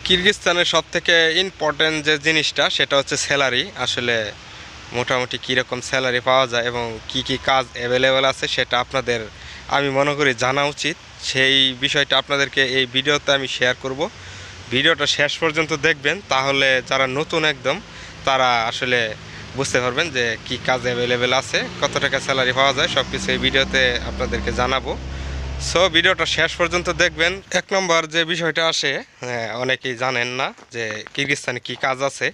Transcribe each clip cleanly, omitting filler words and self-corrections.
কিরগিজস্তানের সবথেকে ইম্পর্টেন্ট যে জিনিসটা সেটা হচ্ছে স্যালারি। আসলে মোটামুটি কীরকম স্যালারি পাওয়া যায় এবং কি কি কাজ অ্যাভেলেবেল আছে সেটা আপনাদের আমি মনে করি জানা উচিত। সেই বিষয়টা আপনাদেরকে এই ভিডিওতে আমি শেয়ার করব। ভিডিওটা শেষ পর্যন্ত দেখবেন, তাহলে যারা নতুন একদম তারা আসলে বুঝতে পারবেন যে কি কাজ অ্যাভেলেবেল আছে, কত টাকা স্যালারি পাওয়া যায়, সব কিছু এই ভিডিওতে আপনাদেরকে জানাবো। সো ভিডিওটা শেষ পর্যন্ত দেখবেন। এক নম্বর যে বিষয়টা আসে, অনেকেই জানেন না যে কিরগিজস্তানে কি কাজ আছে।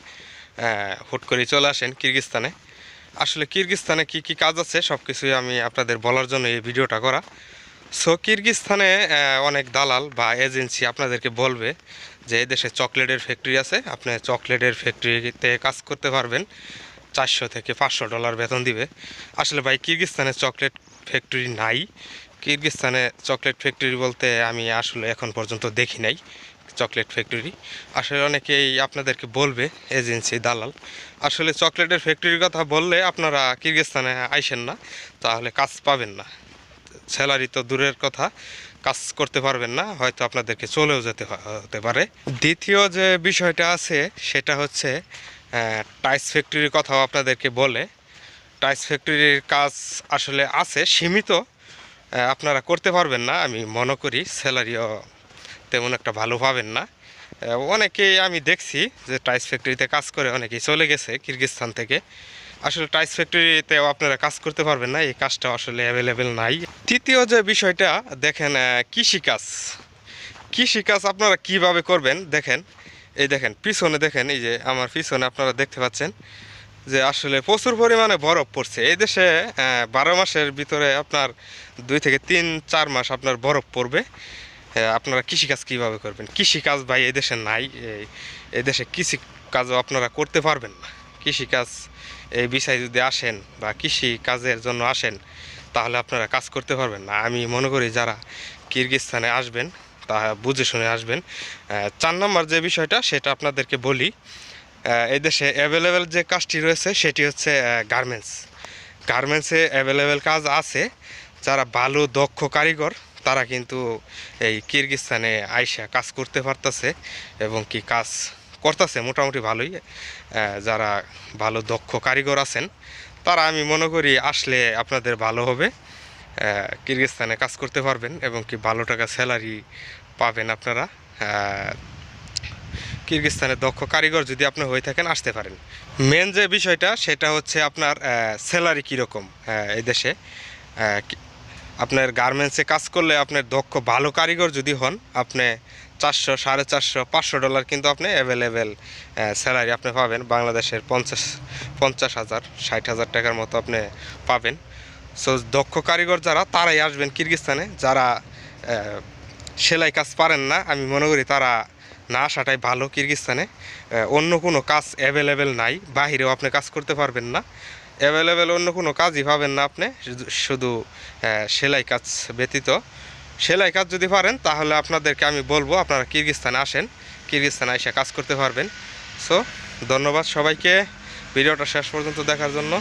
হুট করে চলে আসেন কিরগিজস্তানে। আসলে কিরগিজস্তানে কি কি কাজ আছে সব কিছুই আমি আপনাদের বলার জন্য এই ভিডিওটা করা। সো কিরগিজস্তানে অনেক দালাল বা এজেন্সি আপনাদেরকে বলবে যে এই দেশে চকলেটের ফ্যাক্টরি আছে, আপনি চকলেটের ফ্যাক্টরিতে কাজ করতে পারবেন, 400 থেকে $500 বেতন দিবে। আসলে ভাই কিরগিজস্তানে চকলেট ফ্যাক্টরি নাই। কিরগিজস্তানে চকলেট ফ্যাক্টরি বলতে আমি আসলে এখন পর্যন্ত দেখি নাই চকলেট ফ্যাক্টরি। আসলে অনেকেই আপনাদেরকে বলবে এজেন্সি দালাল। আসলে চকলেটের ফ্যাক্টরির কথা বললে আপনারা কিরগিজস্তানে আইসেন না, তাহলে কাজ পাবেন না। স্যালারি তো দূরের কথা, কাজ করতে পারবেন না, হয়তো আপনাদেরকে চলেও যেতে হতে পারে। দ্বিতীয় যে বিষয়টা আছে সেটা হচ্ছে টাইস ফ্যাক্টরির কথাও আপনাদেরকে বলে। টাইস ফ্যাক্টরির কাজ আসলে আছে সীমিত, আপনারা করতে পারবেন না। আমি মনে করি স্যালারিও তেমন একটা ভালো পাবেন না। অনেকেই আমি দেখছি যে টাইস ফ্যাক্টরিতে কাজ করে অনেকেই চলে গেছে কিরগিজস্তান থেকে। আসলে টাইস ফ্যাক্টরিতেও আপনারা কাজ করতে পারবেন না, এই কাজটা আসলে অ্যাভেলেবেল নাই। তৃতীয় যে বিষয়টা দেখেন, কৃষিকাজ। কৃষিকাজ আপনারা কিভাবে করবেন দেখেন, এই দেখেন পিছনে, দেখেন এই যে আমার পিছনে আপনারা দেখতে পাচ্ছেন যে আসলে প্রচুর পরিমাণে বরফ পড়ছে এই দেশে। 12 মাসের ভিতরে আপনার 2 থেকে 3-4 মাস আপনার বরফ পড়বে। আপনারা কৃষিকাজ কিভাবে করবেন? কৃষিকাজ ভাই এই দেশে নাই। এই দেশে কৃষিকাজও আপনারা করতে পারবেন না। কৃষিকাজ এই বিষয়ে যদি আসেন বা কৃষি কাজের জন্য আসেন, তাহলে আপনারা কাজ করতে পারবেন না। আমি মনে করি যারা কিরগিজস্তানে আসবেন তা বুঝে শুনে আসবেন। 4 নম্বর যে বিষয়টা সেটা আপনাদেরকে বলি। এই দেশে অ্যাভেলেবেল যে কাজটি রয়েছে সেটি হচ্ছে গার্মেন্টস। গার্মেন্টসে অ্যাভেলেবেল কাজ আছে। যারা ভালো দক্ষ কারিগর তারা কিন্তু এই কিরগিজস্তানে আইসা কাজ করতে পারতেছে এবং কি কাজ করতেছে মোটামুটি ভালোই। যারা ভালো দক্ষ কারিগর আছেন তারা আমি মনে করি আসলে আপনাদের ভালো হবে। কিরগিজস্তানে কাজ করতে পারবেন এবং কি ভালো টাকা স্যালারি পাবেন আপনারা। কিরগিজস্তানের দক্ষ কারিগর যদি আপনি হয়ে থাকেন আসতে পারেন। মেন যে বিষয়টা সেটা হচ্ছে আপনার স্যালারি কীরকম। এই দেশে আপনার গার্মেন্টসে কাজ করলে আপনার দক্ষ ভালো কারিগর যদি হন, আপনি 400, $450, $500 কিন্তু আপনি অ্যাভেলেবেল স্যালারি আপনি পাবেন। বাংলাদেশের 50,000, 60,000 টাকার মতো আপনি পাবেন। সো দক্ষ কারিগর যারা তারাই আসবেন কিরগিজস্তানে। যারা সেলাই কাজ পারেন না, আমি মনে করি তারা না আসাটাই ভালো কিরগিজস্তানে। অন্য কোনো কাজ অ্যাভেলেবেল নাই, বাহিরেও আপনি কাজ করতে পারবেন না। অ্যাভেলেবেল অন্য কোনো কাজই পাবেন না আপনি, শুধু সেলাই কাজ ব্যতীত। সেলাই কাজ যদি পারেন তাহলে আপনাদেরকে আমি বলবো আপনারা কিরগিজস্তানে আসেন, কিরগিজস্তানে এসে কাজ করতে পারবেন। সো ধন্যবাদ সবাইকে ভিডিওটা শেষ পর্যন্ত দেখার জন্য।